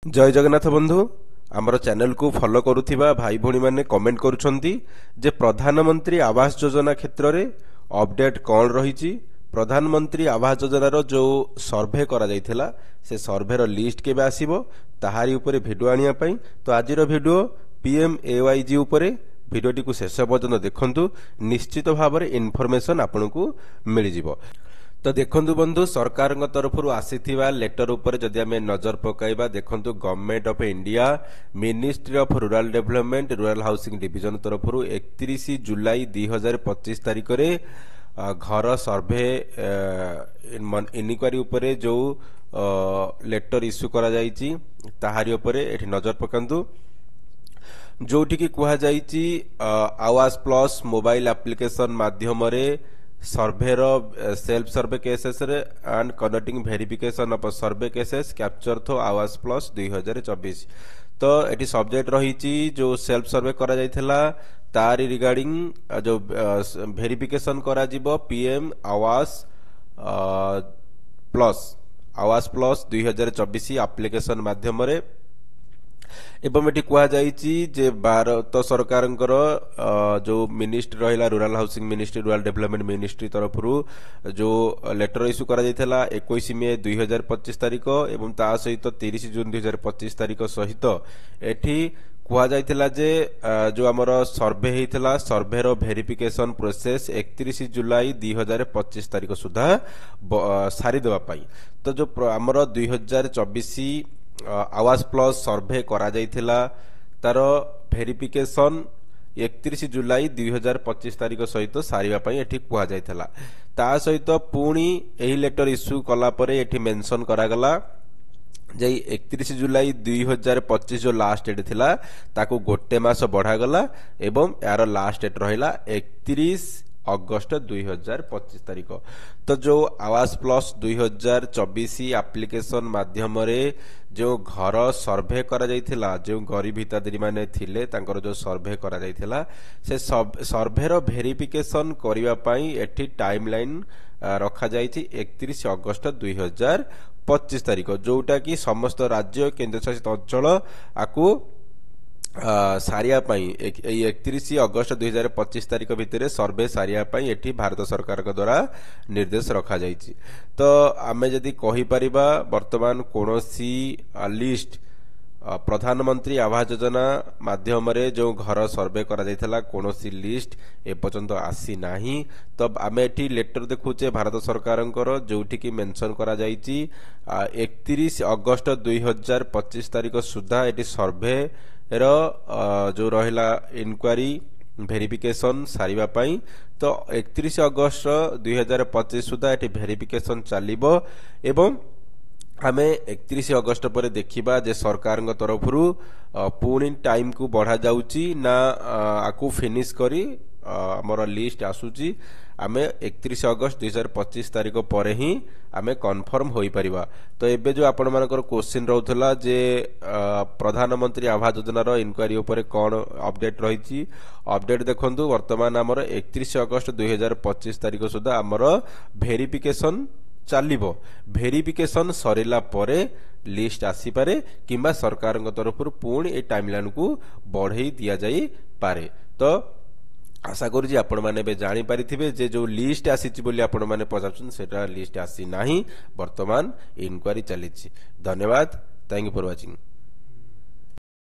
जय जगन्नाथ बंधु आमर चैनल को फॉलो करुथिबा भाई भौणी माने कमेंट करुछंती जे प्रधानमंत्री आवास योजना क्षेत्र रे अपडेट कौन रही। प्रधानमंत्री आवास योजना रो जो सर्वे करा जाइथिला से सर्वे रो लिस्ट केबे आसीबो ताहारी ऊपर वीडियो आनिया पई। तो आजिर वीडियो पीएमएवाईजी ऊपर वीडियोटी को शेष पर्यंत देखंतु, निश्चित भाव में इनफॉरमेशन आपको मिल जिवो। तो देखंतु बंधु सरकार तरफ आसीथिबा लेटर ऊपर जदि आमे नजर पकाइबा देखंतु government of India ministry of rural development rural housing division तरफ 31 जुलाई 2025 तारिख रे घर सर्वे इनक्वारी ऊपर जो लेटर इश्यू करा जायछि ताहारी ऊपर एठी नजर पकांतु। जोठी की कुहा जायछि आवास प्लस मोबाइल एप्लिकेशन माध्यम रे सर्वे रो सेल्फ सर्वे केसेस रे and conducting verification of survey cases capture थो आवास प्लस 2024। तो एटी सब्जेक्ट रही जो सेल्फ सर्वे करा जायथिला तारी रिगार्डिंग जो वेरिफिकेशन करा जिवो पीएम आवास प्लस 2024 एप्लिकेशन माध्यम रे। एवं एटी कुहा जायछि जे भारत सरकार जो मिनिस्ट्री रहिला rural housing ministry rural development ministry तरफ जो लेटर इश्यू करा जायथिला 21 मे 2025 तारिख एवं ता सहित 30 जून 2025 तारिख सहित एठी कुहा जायथिला जे जो हमर सर्वे हेतिला सर्वे रो वेरिफिकेशन प्रोसेस 31 जुलाई 2025 तारिख सुधा सारी देबा पाई। तो जो हमर 2024 आवास प्लस सर्वे करा जायथिला तार वेरिफिकेशन 31 जुलाई 2025 तारिख सहित सारिबा पई एठी कुहा जायथिला। ता सहित पुणी एही लेटर इश्यू कला परे एठी मेंशन करा गला जे 31 जुलाई 2025 जो लास्ट डेट थिला ताको गोटे मास बढ़ा गला एवं यार लास्ट डेट रहिला 31 अगस्त 2025 तारिख। तो जो आवास प्लस 2024 एप्लिकेशन माध्यम रे जो घर सर्वे करा जायथिला जो गरीब हिताधिकारी माने थिले तांकर जो सर्वे करा जायथिला से सर्वे रो वेरिफिकेशन करिवा पई एठी टाइमलाइन रखा जायछि 31 अगस्त 2025 तारिख, जोटा कि समस्त राज्य केंद्र शासित अंचल आकु सारिया पाई 31 अगस्त 2025 तारिख भितर सर्वे सारिया पाई एठी भारत सरकार के द्वारा निर्देश रखा जायछि। तो आमे जदि कहि परिबा वर्तमान कोनोसी लिस्ट प्रधानमंत्री आवास योजना माध्यम रे जो घर सर्वे करा जायथला कोनोसी लिस्ट ए पर्यंत आसी नाही। तो आमे एठी लेटर देखुचे भारत सरकारंकर जोठी की मेंशन करा जायछि 31 अगस्त 2025 तारिख सुधा एठी सर्वे रो जो रहिला इनक्वारी वेरिफिकेशन सारिबा पई। तो 31 अगस्त 2025 सुधा एठी वेरिफिकेशन चलिबो एवं आमे 31 अगस्त पर देखिबा जे सरकार तरफ पुणी टाइम को बढ़ा जाउची ना आकु फिनिश करी हमर लिस्ट आसुची आमे 31 अगस्त 2025 तारिख पर ही आमे कन्फर्म होई परिबा। तो एबे जो आपण मानकर क्वेश्चन रहउथला जे प्रधानमंत्री आवास योजना रो इनक्वारी ऊपर कोन अपडेट रहिची अपडेट देखंतु वर्तमान हमर 31 अगस्त 2025 तारिख सुधा हमर वेरिफिकेशन चलिबो। वेरिफिकेशन सरिला परे लिस्ट आसी पारे किंबा सरकार तरफ पुणी ए टाइमलाइन को बढ़ई दिया जाई पारे। तो आशा करूँ आपण मैंने जानी पारिथिबे जे जो लिस्ट आसीची बोली आपण मैंने पचारुछन सेटा लिस्ट आसी नाही, वर्तमान इनक्वारी चलीची। धन्यवाद, थैंक यू फॉर वाचिंग।